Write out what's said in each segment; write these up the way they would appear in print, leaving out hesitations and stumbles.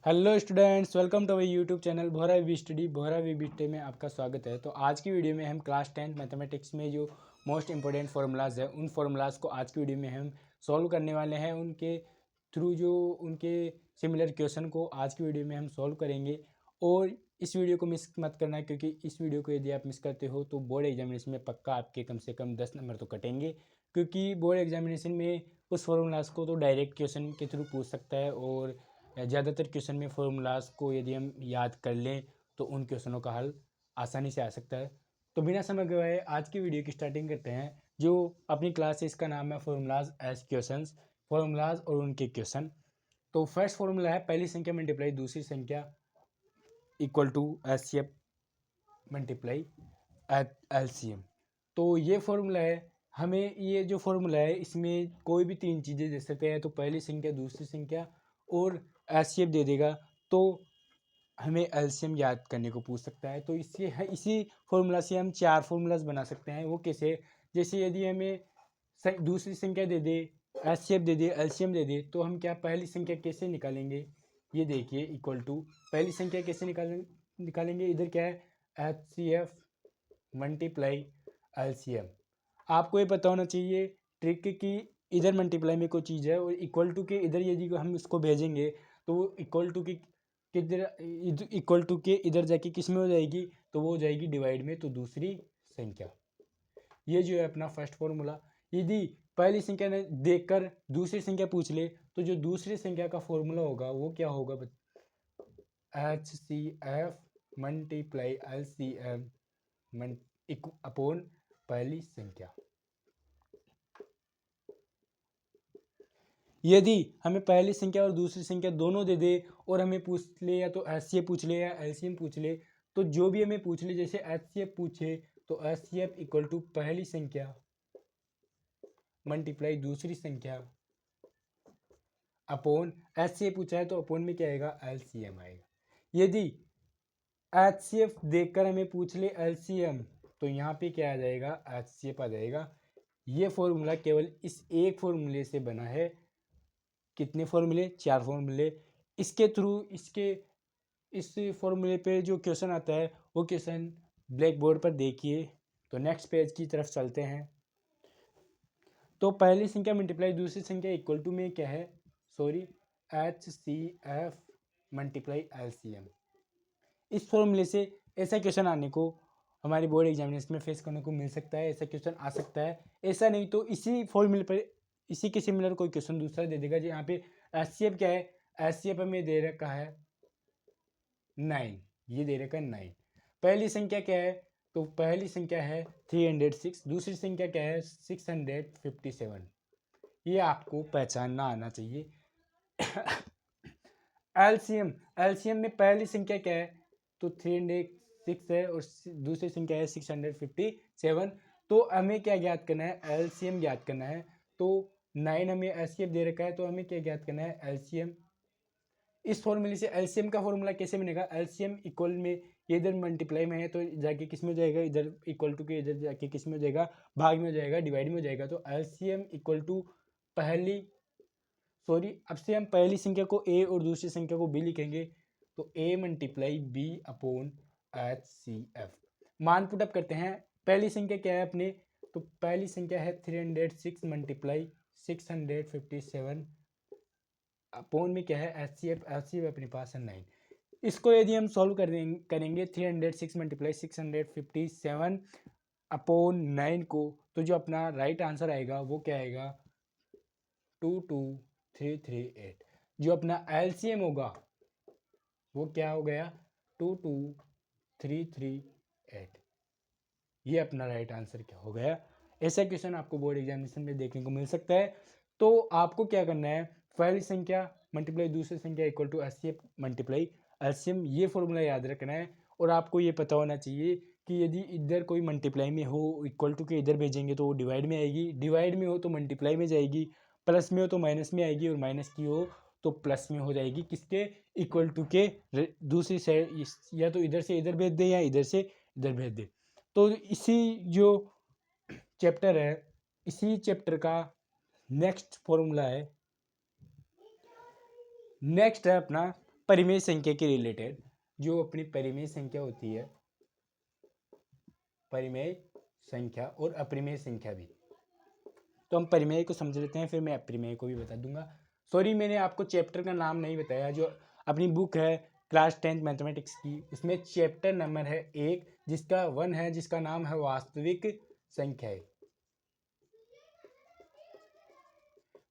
Hello students, welcome to our YouTube channel Bhora we study. Bhora we study में आपका स्वागत है। तो आज की वीडियो में हम क्लास 10 मैथमेटिक्स में जो मोस्ट इंपॉर्टेंट फार्मूलाज है उन फार्मूलाज को आज की वीडियो में हम सॉल्व करने वाले हैं। उनके थ्रू जो उनके सिमिलर क्वेश्चन को आज की वीडियो में हम सॉल्व करेंगे। और इस वीडियो को मिस मत करना, क्योंकि इस वीडियो को यदि आप मिस करते हो तो बोर्ड एग्जामिनेशन में पक्का आपके कम से कम 10 नंबर तो कटेंगे, क्योंकि बोर्ड एग्जामिनेशन में उस फार्मूलाज को तो डायरेक्ट क्वेश्चन के थ्रू पूछ सकता है। और ज़्यादातर क्वेश्चन में फार्मूलाज को यदि हम याद कर लें तो उन क्वेश्चनों का हल आसानी से आ सकता है। तो बिना समय गवाए आज की वीडियो की स्टार्टिंग करते हैं। जो अपनी क्लास है इसका नाम है फार्मूलाज एज क्वेश्चंस, फार्मूलाज और उनके क्वेश्चन। तो फर्स्ट फार्मूला है पहली संख्या मल्टीप्लाई दूसरी संख्या equal to HCF multiply LCM. तो ये फार्मूला है। हमें ये जो फार्मूला है इसमें कोई भी तीन चीज़ें दे सकते हैं, तो पहली संख्या दूसरी संख्या और एचसीएफ दे देगा तो हमें एलसीएम याद करने को पूछ सकता है। तो इसी फार्मूला से हम चार फार्मूलाज बना सकते हैं। वो कैसे? जैसे यदि हमें दूसरी संख्या दे दे, एचसीएफ दे दे, एलसीएम दे दे, तो हम क्या पहली संख्या कैसे निकालेंगे? ये देखिए, इक्वल टू पहली संख्या कैसे निकालेंगे? इधर क्या है? HCF multiply LCM. आपको ये पता होना चाहिए ट्रिक कि इधर मल्टीप्लाई में कोई चीज़ है और इक्वल टू के इधर यदि हम इसको भेजेंगे तो वो इक्वल टू की किधर इक्वल टू के इधर जाके किस में हो जाएगी? तो वो हो जाएगी डिवाइड में, तो दूसरी संख्या। ये जो है अपना फर्स्ट फॉर्मूला। यदि पहली संख्या ने देखकर दूसरी संख्या पूछ ले तो जो दूसरी संख्या का फॉर्मूला होगा वो क्या होगा? H C F multiply L C M upon पहली संख्या। यदि हमें पहली संख्या और दूसरी संख्या दोनों दे दे और हमें पूछ ले या तो एचसीएफ पूछ ले या एलसीएम पूछ ले, तो जो भी हमें पूछ ले, जैसे एचसीएफ पूछे तो एचसीएफ इक्वल टू पहली संख्या मल्टीप्लाई दूसरी संख्या अपॉन एचसीएफ पूछा है तो अपॉन में क्या आएगा? एलसीएम आएगा। यदि एचसीएफ देखकर हमें पूछ ले एलसीएम तो यहाँ पे क्या आ जाएगा? एचसीएफ आ जाएगा। ये फॉर्मूला केवल इस एक फॉर्मूले से बना है। कितने फॉर्मूले? चार फॉर्मूले। इसके थ्रू इस फॉर्मूले पे जो क्वेश्चन आता है वो क्वेश्चन ब्लैक बोर्ड पर देखिए। तो नेक्स्ट पेज की तरफ चलते हैं। तो पहली संख्या मल्टीप्लाई दूसरी संख्या इक्वल टू में क्या है? H C F multiply L C M. इस फॉर्मूले से ऐसा क्वेश्चन आने को हमारी बोर्ड एग्जामिनेशन में फेस करने को मिल सकता है। ऐसा क्वेश्चन आ सकता है। ऐसा नहीं तो इसी फॉर्मूले पर इसी के सिमिलर कोई क्वेश्चन दूसरा दे देगा। यहाँ पे एचसीएफ क्या है? एचसीएफ हमें दे रखा है 9। ये दे रखा है 9। पहली संख्या क्या है? तो पहली संख्या है 306। दूसरी संख्या क्या है? 657। ये आपको पहचानना आना चाहिए। एलसीएम एलसीएम में पहली संख्या क्या है? तो 306 है और दूसरी संख्या है 657। तो हमें क्या ज्ञात करना है? एलसीएम ज्ञात करना है। तो 9 हमें एचसीएफ दे रखा है तो हमें क्या ज्ञात करना है? एलसीएम। इस फॉर्मूले से एलसीएम का फॉर्मूला कैसे बनेगा? एलसीएम इक्वल में ये इधर मल्टीप्लाई में है तो जाके किस में हो जाएगा? इधर इक्वल टू के इधर जाके किस में हो जाएगा? भाग में हो जाएगा, डिवाइड में हो जाएगा। तो एलसीएम इक्वल टू अब से हम पहली संख्या को ए और दूसरी संख्या को बी लिखेंगे। तो A multiply B upon H C F. मान पुटअप करते हैं। पहली संख्या क्या है अपने? तो पहली संख्या है 306 मल्टीप्लाई 657 अपॉन में क्या है? एच सी एफ अपने पास है 9। इसको यदि हम सॉल्व करेंगे 306 मल्टीप्लाई 657 अपॉन 9 को, तो जो अपना राइट आंसर आएगा वो क्या आएगा? 22338। जो अपना एलसीएम होगा वो क्या हो गया? 22338। ये अपना राइट आंसर क्या हो गया? ऐसा क्वेश्चन आपको बोर्ड एग्जामिनेशन में देखने को मिल सकता है। तो आपको क्या करना है? पहली संख्या मल्टीप्लाई दूसरी संख्या equal to HCF multiply LCM. ये फॉर्मूला याद रखना है। और आपको ये पता होना चाहिए कि यदि इधर कोई मल्टीप्लाई में हो, इक्वल टू के इधर भेजेंगे तो वो डिवाइड में आएगी, डिवाइड में हो तो मल्टीप्लाई में जाएगी, प्लस में हो तो माइनस में आएगी, और माइनस की हो तो प्लस में हो जाएगी। किसके? इक्वल टू के दूसरी साइड, या तो इधर से इधर भेज दे या इधर से इधर भेज दे। तो इसी जो चैप्टर है, इसी चैप्टर का नेक्स्ट फॉर्मूला है, नेक्स्ट है अपना परिमेय संख्या के रिलेटेड, जो अपनी परिमेय संख्या होती है, परिमेय संख्या और अपरिमेय संख्या भी, तो हम परिमेय को समझ लेते हैं, फिर मैं अपरिमेय को भी बता दूंगा। सॉरी, मैंने आपको चैप्टर का नाम नहीं बताया। जो अपनी बुक है क्लास 10th मैथमेटिक्स की, उसमें चैप्टर नंबर है 1, जिसका 1 है, जिसका नाम है वास्तविक संख्याएं।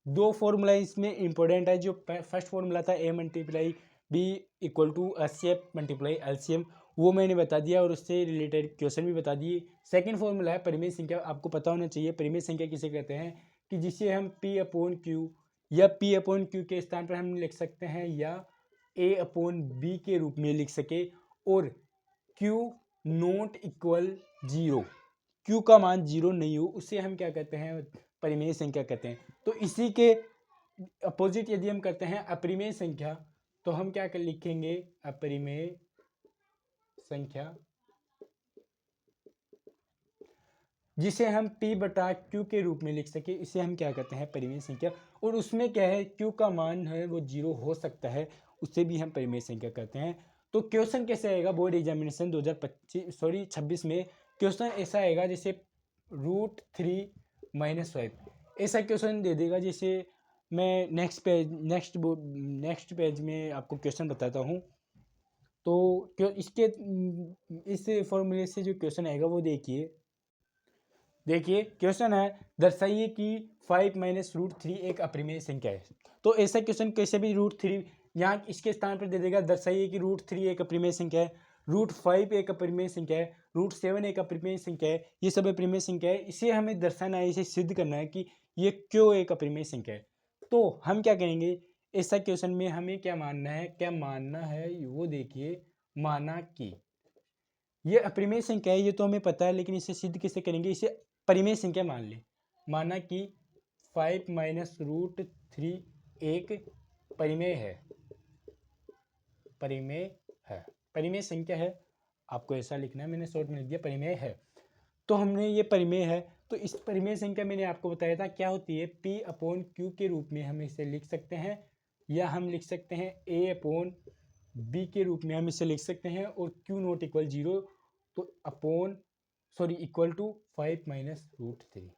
दो फॉर्मूला इसमें इंपॉर्टेंट है। जो फर्स्ट फॉर्मूला था a multiply b equal to HCF multiply LCM, वो मैंने बता दिया और उससे रिलेटेड क्वेश्चन भी बता दिए। सेकंड फॉर्मूला है परिमेय संख्या, आपको पता होना चाहिए परिमेय संख्या किसे कहते हैं, कि जिसे हम P/Q या P/Q के स्थान पर हम लिख सकते हैं, या A/B के रूप में लिख सके, और Q नॉट इक्वल 0, Q का मान 0 नहीं हो, उसे हम क्या कहते हैं, परिमेय संख्या कहते हैं। तो इसी के अपोजिट यदि हम करते हैं अपरिमेय संख्या, तो हम क्या कर लिखेंगे, अपरिमेय संख्या, जिसे हम P/Q के रूप में लिख सके, इसे हम क्या कहते हैं, परिमेय संख्या। और उसमें क्या है, Q का मान है वो 0 हो सकता है, उसे भी हम परिमेय संख्या कहते हैं। तो क्वेश्चन कैसे आएगा बोर्ड एग्जामिनेशन 2026 में, क्वेश्चन ऐसा आएगा जैसे √3 - 5, ऐसा क्वेश्चन दे देगा। जैसे मैं नेक्स्ट पेज में आपको क्वेश्चन बताता हूँ। तो इसके इस फॉर्मूले से जो क्वेश्चन आएगा वो देखिए क्वेश्चन है, दर्शाइए कि 5 - √3 एक अपरिमेय संख्या है। तो ऐसा क्वेश्चन कैसे भी √3 यहाँ इसके स्थान पर दे देगा, दर्शाइए कि √3 एक अपरिमेय संख्या है, √5 एक अपरिमेय संख्या है, √7 एक अपरिमेय संख्या है, ये सब अपरिमेय संख्या है। इसे हमें दर्शाना है, इसे सिद्ध करना है कि ये क्यों एक अपरिमेय संख्या है। तो हम क्या करेंगे, ऐसा क्वेश्चन में हमें क्या मानना है, वो देखिए, माना कि ये अपरिमेय संख्या है, ये तो हमें पता है, लेकिन इसे सिद्ध कैसे करेंगे, इसे परिमेय संख्या मान ले। माना कि 5 - √3 एक परिमेय है, परिमेय संख्या है। आपको ऐसा लिखना है, मैंने शॉर्ट में लिख दिया, परिमेय है। तो हमने ये परिमेय है, तो इस परिमेय संख्या मैंने आपको बताया था क्या होती है, P/Q के रूप में हम इसे लिख सकते हैं, या हम लिख सकते हैं A/B के रूप में हम इसे लिख सकते हैं, और Q नॉट इक्वल 0, तो इक्वल टू 5 - √3।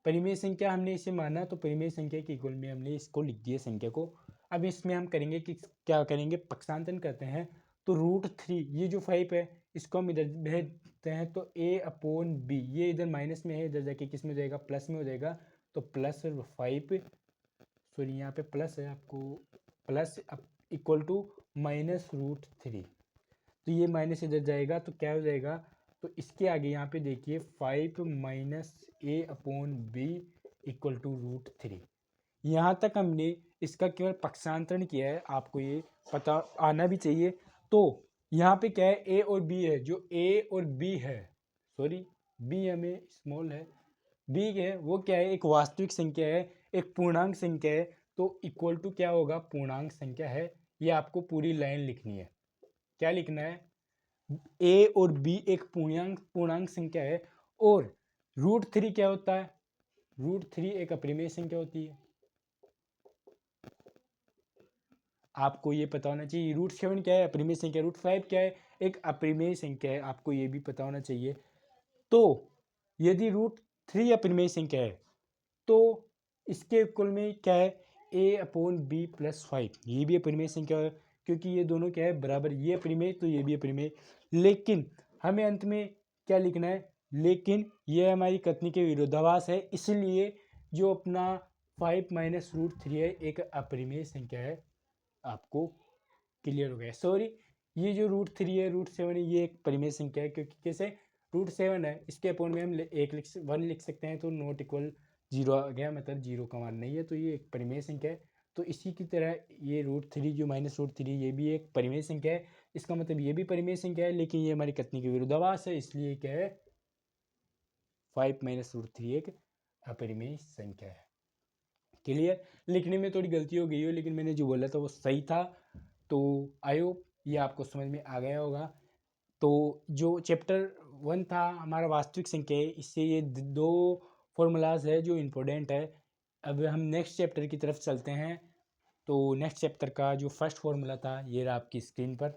परिमेय संख्या हमने इसे माना, तो परिमेय संख्या के इक्वल में हमने इसको लिख दिया संख्या को। अब इसमें हम करेंगे कि क्या करेंगे, पक्षांतरण करते हैं। तो √3, ये जो 5 है, इसको हम इधर भेज देते हैं, तो A/B, ये इधर माइनस में है, इधर जाके किस में हो जाएगा, प्लस में हो जाएगा। तो +5, यहाँ पे प्लस है, आपको प्लस इक्वल टू -√3, तो ये माइनस इधर जाएगा, तो क्या हो जाएगा, तो इसके आगे यहाँ पे देखिए 5 - A/B इक्वल टू √3। यहाँ तक हमने इसका केवल पक्षांतरण किया है, आपको ये पता आना भी चाहिए। तो यहाँ पे क्या है, A और B है, जो A और B है, B हमें स्मॉल है, B है वो क्या है, एक वास्तविक संख्या है, एक पूर्णांक संख्या है। तो इक्वल टू क्या होगा, पूर्णांक संख्या है। ये आपको पूरी लाइन लिखनी है। क्या लिखना है, A और B एक पूर्णांक संख्या है, और √3 क्या होता है, √3 एक अपरिमेय संख्या होती है। आपको ये पता होना चाहिए। √7 क्या है, अपरिमेय संख्या। √5 क्या है, एक अपरिमेय संख्या है, आपको ये भी पता होना चाहिए। तो यदि √3 अपरिमेय संख्या है, तो इसके इक्वल में क्या है, A/B + 5, ये भी अपरिमेय संख्या है, क्योंकि ये दोनों क्या है, बराबर, ये अपरिमेय तो ये भी अपरिमेय। लेकिन हमें अंत में क्या लिखना है, लेकिन ये हमारी कथनी के विरोधाभास है, इसलिए जो अपना 5 - √3 है एक अपरिमेय संख्या है। आपको क्लियर हो गया। ये जो √3 है, √7 है, ये एक परिमेय संख्या है, क्योंकि कैसे, √7 है, इसके अपॉन में हम 1 लिख सकते हैं, तो नॉट इक्वल 0 आ गया, मतलब 0 का मान नहीं है, तो ये एक परिमेय संख्या है। तो इसी की तरह ये √3 जो -√3, ये भी एक परिमेय संख्या है। इसका मतलब ये भी परिमेय संख्या है, लेकिन ये हमारी कथनी के विरोधाभास है, इसलिए क्या है, 5 - √3 एक अपरिमेय संख्या है। क्लियर। लिखने में थोड़ी गलती हो गई हो, लेकिन मैंने जो बोला था वो सही था। तो आई होप ये आपको समझ में आ गया होगा। तो जो चैप्टर 1 था हमारा वास्तविक संख्या है, इससे ये 2 फॉर्मूलाज है जो इम्पोर्टेंट है। अब हम नेक्स्ट चैप्टर की तरफ चलते हैं। तो नेक्स्ट चैप्टर का जो फर्स्ट फॉर्मूला था ये रहा आपकी स्क्रीन पर।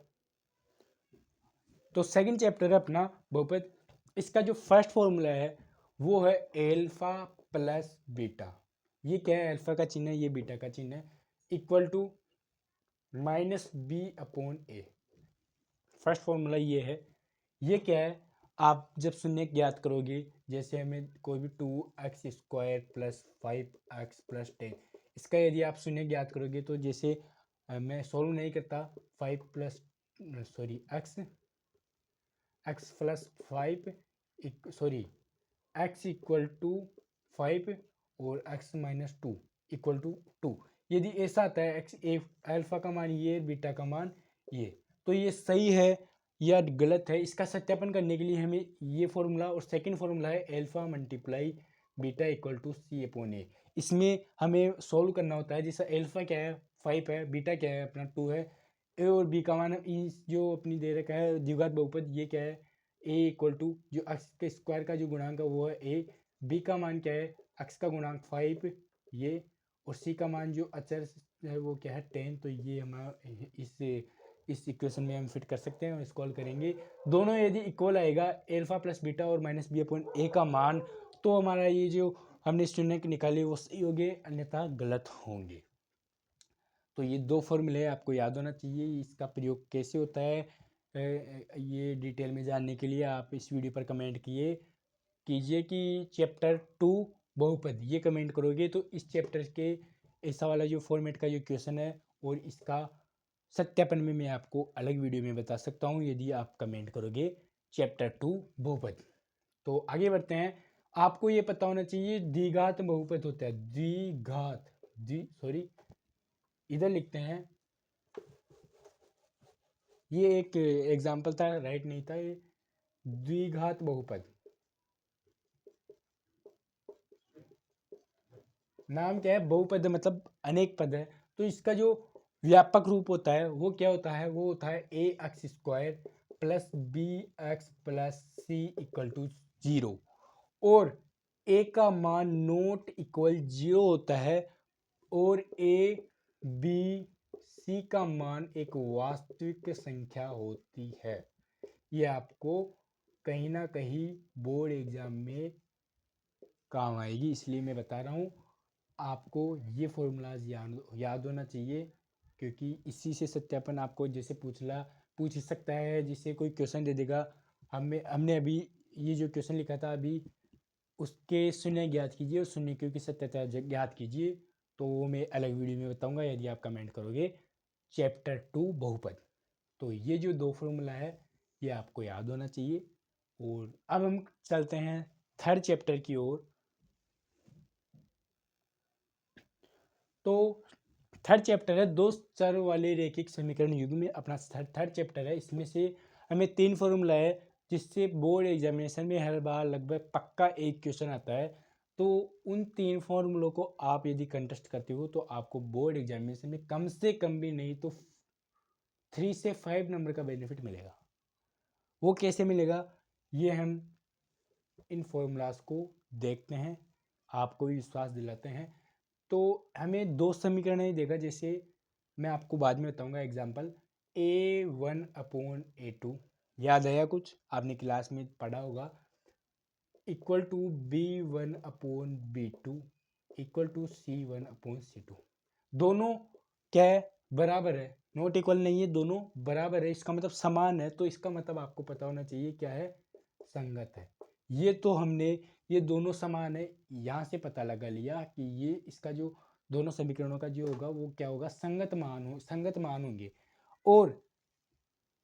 तो सेकंड चैप्टर है अपना बहुपद। इसका जो फर्स्ट फॉर्मूला है वो है एल्फा प्लस बीटा। ये क्या है, अल्फा का चिन्ह है, ये बीटा का चिन्ह है, equal to minus B upon A. First formula ये है। ये क्या है, आप जब शून्य ज्ञात करोगे, जैसे हमें कोई भी 2x² प्लस 5x प्लस 10, इसका यदि आप शून्य ज्ञात करोगे तो जैसे मैं सॉल्व नहीं करता, 5 plus x plus 5 x equal to 5 और x माइनस 2 इक्वल टू 2। यदि ऐसा आता है x अल्फा का मान ये, बीटा का मान ये, तो ये सही है या गलत है, इसका सत्यापन करने के लिए हमें ये फॉर्मूला और सेकंड फॉर्मूला है alpha multiply beta equal to C upon A, इसमें हमें सॉल्व करना होता है। जैसा एल्फा क्या है 5 है, बीटा क्या है अपना 2 है, ए और बी का मान इस जो अपनी दे रखा है द्विघात बहुपद, ये क्या है ए इक्वल टू जो एक्स के स्क्वायर का जो गुणांक है वो है ए, बी का मान क्या है एक्स का गुणांक 5 ये, और सी का मान जो अचर है वो क्या है 10। तो ये हमारा इस इक्वेशन में हम फिट कर सकते हैं और इसको हल करेंगे। दोनों यदि इक्वल आएगा एल्फा प्लस बीटा और माइनस बी अपॉन ए का मान, तो हमारा ये जो हमने शून्य निकाले वो सही होंगे, अन्यथा गलत होंगे। तो ये दो फॉर्मूले आपको याद होना चाहिए। इसका प्रयोग कैसे होता है ये डिटेल में जानने के लिए आप इस वीडियो पर कमेंट कीजिए कि चैप्टर 2 बहुपद, ये कमेंट करोगे तो इस चैप्टर के ऐसा वाला जो फॉर्मेट का जो क्वेश्चन है और इसका सत्यापन में मैं आपको अलग वीडियो में बता सकता हूँ यदि आप कमेंट करोगे चैप्टर 2 बहुपद। तो आगे बढ़ते हैं। आपको ये पता होना चाहिए द्विघात बहुपद होता है, इधर लिखते हैं, ये एक एग्जाम्पल था, राइट नहीं था, ये द्विघात बहुपद। नाम क्या है, बहुपद मतलब अनेक पद है। तो इसका जो व्यापक रूप होता है वो क्या होता है, वो होता है A X square plus B X plus C equal to 0, और ए का मान नॉट इक्वल 0 होता है, और ए बी सी का मान एक वास्तविक संख्या होती है। ये आपको कहीं ना कहीं बोर्ड एग्जाम में काम आएगी, इसलिए मैं बता रहा हूँ। आपको ये फॉर्मूलाज याद होना चाहिए, क्योंकि इसी से सत्यापन आपको जैसे पूछ सकता है, जिससे कोई क्वेश्चन दे देगा। हमने अभी ये जो क्वेश्चन लिखा था अभी, उसके शून्य ज्ञात कीजिए और शून्य क्यों की सत्यता ज्ञात कीजिए, तो वो मैं अलग वीडियो में बताऊंगा यदि आप कमेंट करोगे चैप्टर 2 बहुपद। तो ये जो दो फॉर्मूला है ये आपको याद होना चाहिए। और अब हम चलते हैं थर्ड चैप्टर की ओर। तो थर्ड चैप्टर है दो चर वाले रैखिक समीकरण युग्म में, अपना थर्ड चैप्टर है। इसमें से हमें 3 फॉर्मूला है जिससे बोर्ड एग्जामिनेशन में हर बार लगभग पक्का एक क्वेश्चन आता है। तो उन 3 फॉर्मूलों को आप यदि कंटेस्ट करते हो तो आपको बोर्ड एग्जामिनेशन में कम से कम भी नहीं तो 3 से 5 नंबर का बेनिफिट मिलेगा। वो कैसे मिलेगा, ये हम इन फॉर्मूलाज को देखते हैं, आपको भी विश्वास दिलाते हैं। तो हमें 2 समीकरण ही देगा, जैसे मैं आपको बाद में बताऊंगा एग्जांपल, a1/a2 याद आया, कुछ आपने क्लास में पढ़ा होगा, equal to b1/b2 equal to c1/c2। दोनों क्या है, बराबर है, नॉट इक्वल नहीं है, दोनों बराबर है, इसका मतलब समान है। तो इसका मतलब आपको पता होना चाहिए क्या है, संगत है। ये तो हमने ये दोनों समान है यहाँ से पता लगा लिया कि ये इसका जो दोनों समीकरणों का जो होगा वो क्या होगा, संगत मान होंगे। और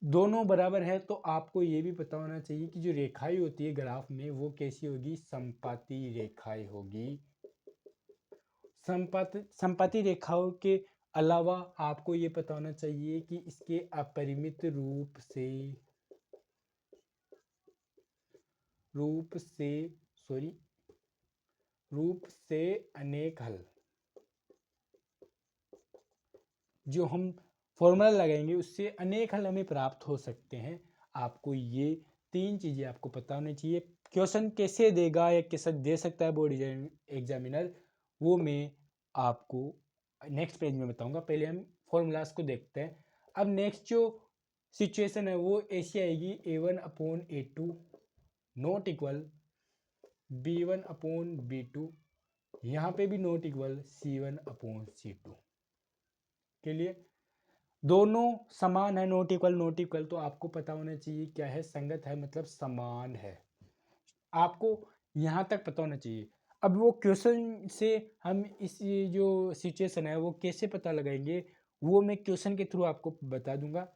दोनों बराबर है तो आपको ये भी पता होना चाहिए कि जो रेखाएं होती है ग्राफ में वो कैसी होगी, समपाती रेखाएं होगी। समपाती रेखाओं के अलावा आपको ये पता होना चाहिए कि इसके अपरिमित रूप से अनेक हल, जो हम फॉर्मूला लगाएंगे उससे अनेक हल हमें प्राप्त हो सकते हैं। आपको ये 3 चीज़ें आपको पता होनी चाहिए। क्वेश्चन कैसे देगा या कैसे दे सकता है बोर्ड एग्जामिनर, वो मैं आपको नेक्स्ट पेज में बताऊंगा, पहले हम फॉर्मूलाज को देखते हैं। अब नेक्स्ट जो सिचुएशन है वो ऐसी आएगी, A1/A2 नॉट इक्वल B1/B2, यहाँ पे भी नॉट इक्वल C1/C2 के लिए दोनों समान है, नॉट इक्वल तो आपको पता होना चाहिए क्या है, संगत है, मतलब समान है। आपको यहाँ तक पता होना चाहिए। अब वो क्वेश्चन से हम इस जो सिचुएशन है वो कैसे पता लगाएंगे, वो मैं क्वेश्चन के थ्रू आपको बता दूंगा।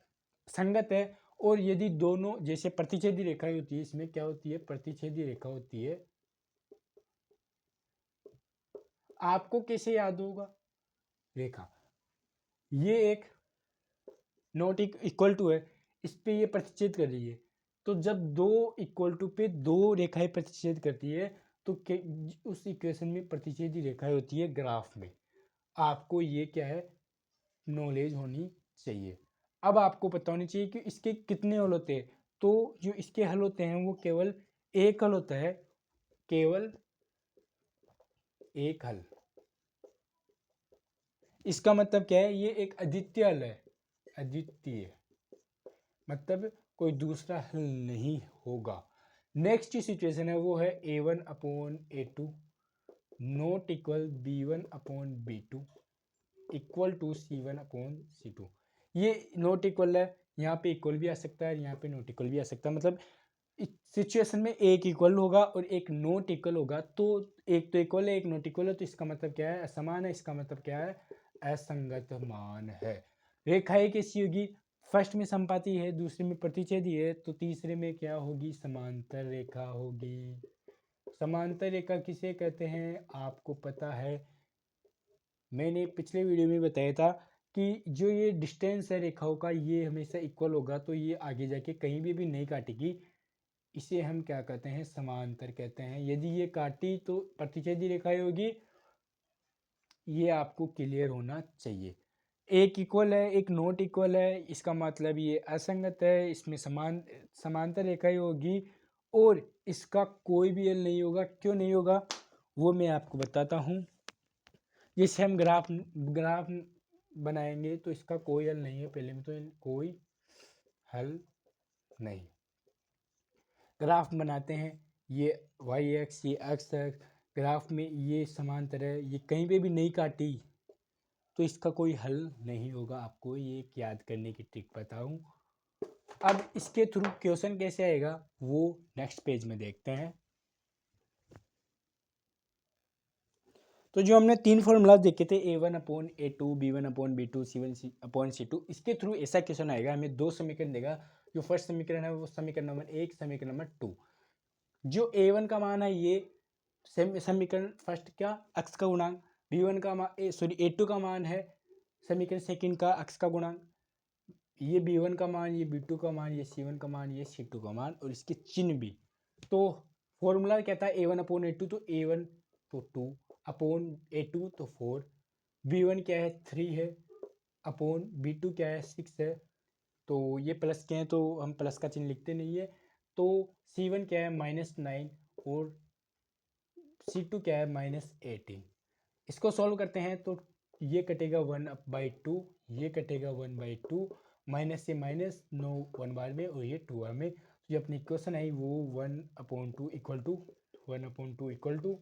संगत है, और यदि दोनों जैसे प्रतिच्छेदी रेखा होती है, इसमें क्या होती है, प्रतिच्छेदी रेखा होती है। आपको कैसे याद होगा रेखा, ये एक नॉट इक्वल टू है, इस पे ये प्रतिच्छेद कर रही है। तो जब दो इक्वल टू पे दो रेखाएं प्रतिच्छेद करती है तो उस इक्वेशन में प्रतिच्छेदी रेखाएं होती है ग्राफ में। आपको ये क्या है, नॉलेज होनी चाहिए। अब आपको पता होनी चाहिए कि इसके कितने हल होते हैं। तो जो इसके हल होते हैं वो केवल एक हल होता है, केवल एक हल। इसका मतलब क्या है, ये एक अद्वितीय हल है, अद्वितीय मतलब कोई दूसरा हल नहीं होगा। नेक्स्ट सिचुएशन है वो है A1/A2 not equal B1/B2 equal to C1/C2। ये नॉट इक्वल है, यहाँ पे इक्वल भी आ सकता है, यहाँ पे नॉट इक्वल भी आ सकता है। मतलब इस सिचुएशन में एक इक्वल होगा और एक नॉट इक्वल होगा। तो एक तो इक्वल है, एक नॉट इक्वल है, तो इसका मतलब क्या है, असमान है। इसका मतलब क्या है, असंगत मान है। रेखाएं कैसी होगी, फर्स्ट में समपाती है, दूसरे में प्रतिच्छेदी है, तो तीसरे में क्या होगी, समांतर रेखा होगी। समांतर रेखा किसे कहते हैं, आपको पता है, मैंने पिछले वीडियो में बताया था कि जो ये डिस्टेंस है रेखाओं का, ये हमेशा इक्वल होगा, तो ये आगे जाके कहीं भी नहीं काटेगी। इसे हम क्या कहते हैं, समांतर कहते हैं। यदि ये काटी तो प्रतिच्छेदी रेखाएं होगी। ये आपको क्लियर होना चाहिए। एक इक्वल है, एक नॉट इक्वल है, इसका मतलब ये असंगत है, इसमें समांतर रेखाएं होगी और इसका कोई भी हल नहीं होगा। क्यों नहीं होगा वो मैं आपको बताता हूँ। जैसे हम ग्राफ बनाएंगे तो इसका कोई हल नहीं है, पहले में तो कोई हल नहीं। ग्राफ बनाते हैं, ये वाई एक्स, ये एक्स एक्स, ग्राफ में ये समांतर है, ये कहीं पे भी नहीं काटी तो इसका कोई हल नहीं होगा। आपको ये याद करने की ट्रिक बताऊं। अब इसके थ्रू क्वेश्चन कैसे आएगा वो नेक्स्ट पेज में देखते हैं। तो जो हमने तीन फॉर्मूला देखे थे, A1/A2 B1/B2 C1/C2, इसके थ्रू ऐसा क्वेश्चन आएगा। हमें दो समीकरण देगा। जो फर्स्ट समीकरण है वो समीकरण नंबर 1, समीकरण नंबर 2। जो A1 का मान है, ये समीकरण फर्स्ट का अक्ष का गुणांक, B1 का मान A2 का मान है समीकरण सेकंड का अक्ष का गुणांक, ये B1 का मान, ये B2 का मान, ये C1 का मान, ये C2 का मान, और इसके चिन्ह भी। तो फॉर्मूला कहता है A1/A2, तो A1 तो 2 अपॉन A2 तो 4, B1 क्या है 3 है, अपॉन B2 क्या है 6 है। तो ये प्लस के हैं तो हम प्लस का चिन्ह लिखते नहीं है। तो C1 क्या है -9 और C2 क्या है -18। इसको सॉल्व करते हैं तो ये कटेगा 1/2, ये कटेगा 1/2, माइनस से माइनस, 9 1 बार में और ये 2 बार में। तो ये अपनी इक्वेशन आई वो 1/2 equal to 1/2 equal to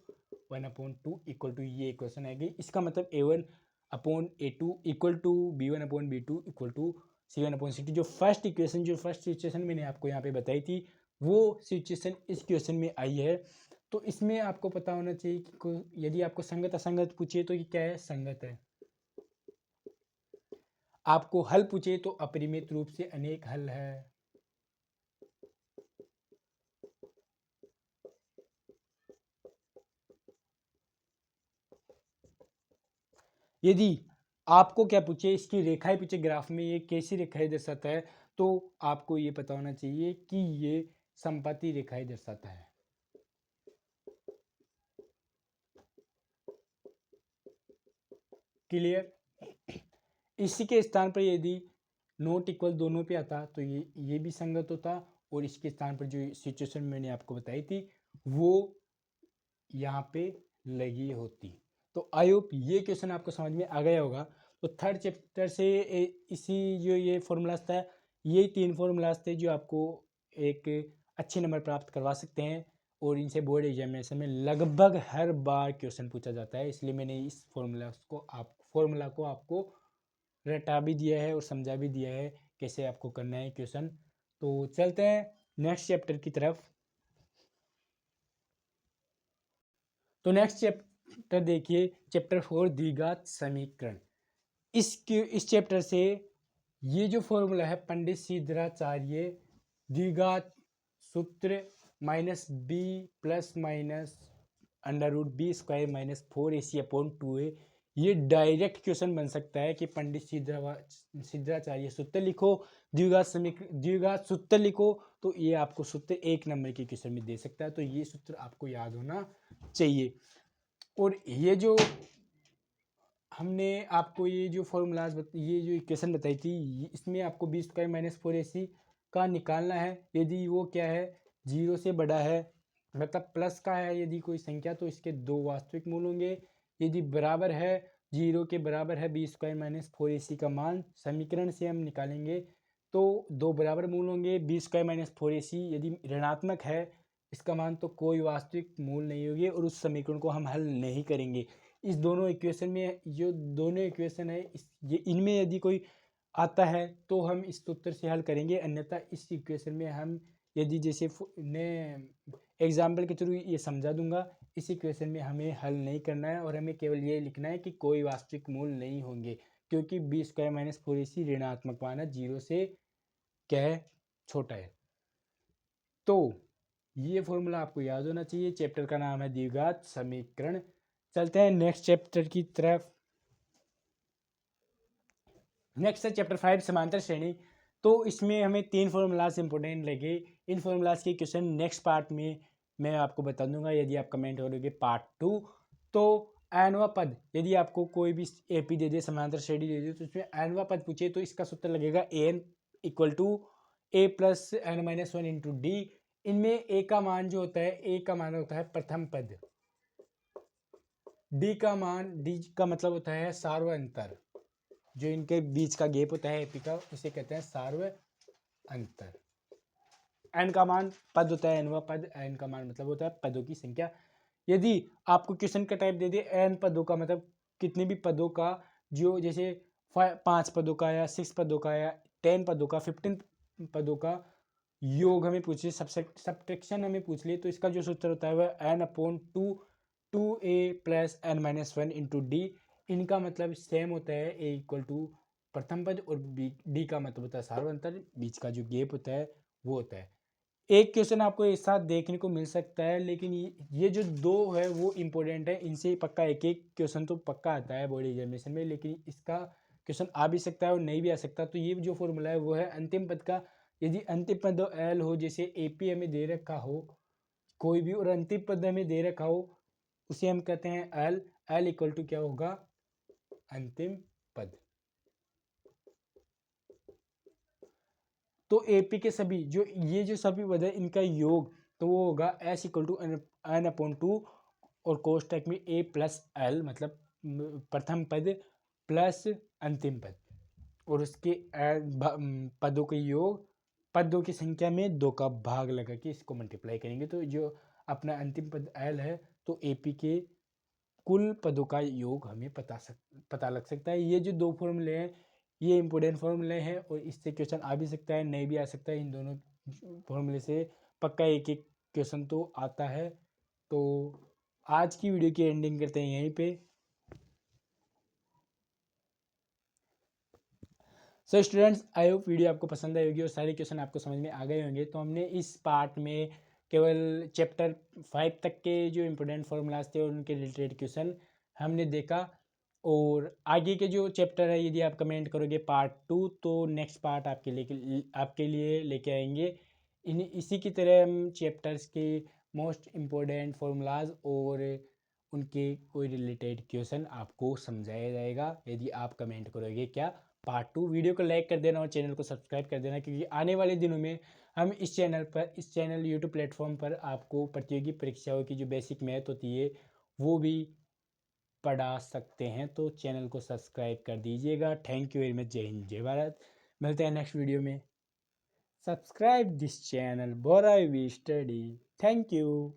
1/2 equal to ये इक्वेशन आएगी। इसका मतलब A1/A2 equal to B1/B2 equal to C1/C2। जो फर्स्ट सिचुएशन मैंने आपको यहाँ पे बताई थी, वो सिचुएशन इस क्वेश्चन में आई है। तो इसमें आपको पता होना चाहिए कि यदि आपको संगत असंगत पूछे तो ये क्या है, संगत है। आपको हल पूछे तो अपरिमित रूप से अनेक हल है। यदि आपको क्या पूछे, इसकी रेखाएं पूछे, ग्राफ में ये कैसी रेखाएं दर्शाता है, तो आपको ये पता होना चाहिए कि ये समपाती रेखाएं दर्शाता है। क्लियर। इसी के स्थान पर यदि नॉट इक्वल दोनों पे आता तो ये भी संगत होता, और इसके स्थान पर जो सिचुएशन मैंने आपको बताई थी वो यहाँ पे लगी होती। तो आई होप ये क्वेश्चन आपको समझ में आ गया होगा। तो थर्ड चैप्टर से इसी जो ये फॉर्मूलाज था, ये 3 फॉर्मूलाज थे जो आपको एक अच्छे नंबर प्राप्त करवा सकते हैं, और इनसे बोर्ड एग्जामिनेशन में लगभग हर बार क्वेश्चन पूछा जाता है। इसलिए मैंने इस फॉर्मूला को आपको रटा भी दिया है और समझा भी दिया है कैसे आपको करना है क्वेश्चन। तो चलते हैं नेक्स्ट चैप्टर की तरफ। तो नेक्स्ट चैप्टर देखिए, चैप्टर 4 द्विघात समीकरण। इस चैप्टर से ये जो फॉर्मूला है पंडित सिद्धराचार्य द्विघात सूत्र minus b plus minus under root b square minus 4ac/2a, ये डायरेक्ट क्वेश्चन बन सकता है कि पंडित सिद्धराचार्य सूत्र लिखो, द्विघात सूत्र लिखो, तो ये आपको सूत्र 1 नंबर के क्वेश्चन में दे सकता है। तो ये सूत्र आपको याद होना चाहिए। और ये जो हमने आपको ये जो फॉर्मूलाज ये जो इक्वेशन बताई थी, इसमें आपको बी स्क्वायर माइनस 4ac का निकालना है। यदि वो क्या है, 0 से बड़ा है, मतलब प्लस का है यदि कोई संख्या, तो इसके 2 वास्तविक मूल होंगे। यदि बराबर है, 0 के बराबर है बी स्क्वायर माइनस 4ac का मान, समीकरण से हम निकालेंगे तो 2 बराबर मूल होंगे। बी स्क्वायर माइनस 4ac यदि ऋणात्मक है इसका मान, तो कोई वास्तविक मूल नहीं होंगे और उस समीकरण को हम हल नहीं करेंगे। इस दोनों इक्वेशन में जो दोनों इक्वेशन है इनमें यदि कोई आता है तो हम इस सूत्र से हल करेंगे, अन्यथा इस इक्वेशन में हम यदि जैसे ने एग्जाम्पल के थ्रू ये समझा दूंगा, इस इक्वेशन में हमें हल नहीं करना है और हमें केवल ये लिखना है कि कोई वास्तविक मूल नहीं होंगे, क्योंकि बी स्क्वायर माइनस 4ac ऋणात्मक मान है, 0 से क्या है, छोटा है। तो ये फॉर्मूला आपको याद होना चाहिए। चैप्टर का नाम है द्विघात समीकरण। चलते हैं नेक्स्ट चैप्टर की तरफ। नेक्स्ट है चैप्टर 5 समांतर श्रेणी। तो इसमें हमें 3 फॉर्मूलाज इंपॉर्टेंट लगे। इन फॉर्मूलाज के क्वेश्चन नेक्स्ट पार्ट में मैं आपको बता दूंगा यदि आप कमेंट करोगे पार्ट 2। तो एनवा पद, यदि आपको कोई भी एपी दे दे, समांतर श्रेणी दे दे, तो इसमें एनवा पद पूछे तो इसका सूत्र लगेगा n equal to a plus n minus 1 into d. इनमें ए का मान जो होता है, ए का मान होता है प्रथम पद, डी का मतलब होता है सार्व अंतर, जो इनके बीच का गैप होता है एपी का, उसे कहते हैं सार्व अंतर। एन का मान पद होता है, एनवा पद, एन का मान मतलब होता है पदों की संख्या। यदि आपको क्वेश्चन का टाइप दे दे एन पदों का, मतलब कितने भी पदों का, जो जैसे 5 पदों का या 6 पदों का या 10 पदों का 15 पदों का योग हमें पूछिए, सब्ट्रैक्शन हमें पूछ लिए, तो इसका जो सूत्र होता है वह n/2 2a plus n minus 1 into D. इनका मतलब सेम होता है, ए इक्वल टू प्रथम पद और डी का मतलब होता है सार्वंतर, बीच का जो गैप होता है वो होता है। एक क्वेश्चन आपको एक साथ देखने को मिल सकता है, लेकिन ये जो 2 है वो इम्पोर्टेंट है, इनसे पक्का एक क्वेश्चन तो पक्का आता है बोर्ड एग्जामिनेशन में, लेकिन इसका क्वेश्चन आ भी सकता है और नहीं भी आ सकता। तो ये जो फॉर्मूला है वो है अंतिम पद का। यदि अंतिम पद एल हो, जैसे एपी हमें दे रखा हो कोई भी और अंतिम पद हमें दे रखा हो, उसे हम कहते हैं एल। एल इक्वल टू क्या होगा, अंतिम पद। तो एपी के सभी जो सभी पद है इनका योग, तो वो होगा एस इक्वल टू n/2 और कोष्टक में ए प्लस एल, मतलब प्रथम पद प्लस अंतिम पद, और उसके पदों के योग, पदों की संख्या में 2 का भाग लगा के इसको मल्टीप्लाई करेंगे, तो जो अपना अंतिम पद एल है, तो एपी के कुल पदों का योग हमें पता लग सकता है। ये जो 2 फॉर्मूले हैं ये इंपॉर्टेंट फॉर्मूले हैं और इससे क्वेश्चन आ भी सकता है, नहीं भी आ सकता है। इन दोनों फॉर्मूले से पक्का एक क्वेश्चन तो आता है। तो आज की वीडियो की एंडिंग करते हैं यहीं पे। So students, I hope video आपको पसंद आई होगी और सारे क्वेश्चन आपको समझ में आ गए होंगे। तो हमने इस पार्ट में केवल चैप्टर 5 तक के जो इम्पोर्टेंट फॉर्मूलाज थे और उनके रिलेटेड क्वेश्चन हमने देखा, और आगे के जो चैप्टर है यदि आप कमेंट करोगे पार्ट 2 तो नेक्स्ट पार्ट आपके लिए लेके आएंगे। इसी की तरह हम चैप्टर्स के मोस्ट इम्पोर्टेंट फॉर्मूलाज और उनके कोई रिलेटेड क्वेश्चन आपको समझाया जाएगा यदि आप कमेंट करोगे क्या, पार्ट 2। वीडियो को लाइक कर देना और चैनल को सब्सक्राइब कर देना, क्योंकि आने वाले दिनों में हम इस चैनल यूट्यूब प्लेटफॉर्म पर आपको प्रतियोगी परीक्षाओं की जो बेसिक मैथ होती है वो भी पढ़ा सकते हैं। तो चैनल को सब्सक्राइब कर दीजिएगा। Thank you very much. जय हिंद, जय भारत। मिलते हैं नेक्स्ट वीडियो में। Subscribe this channel Bhora we study. Thank you.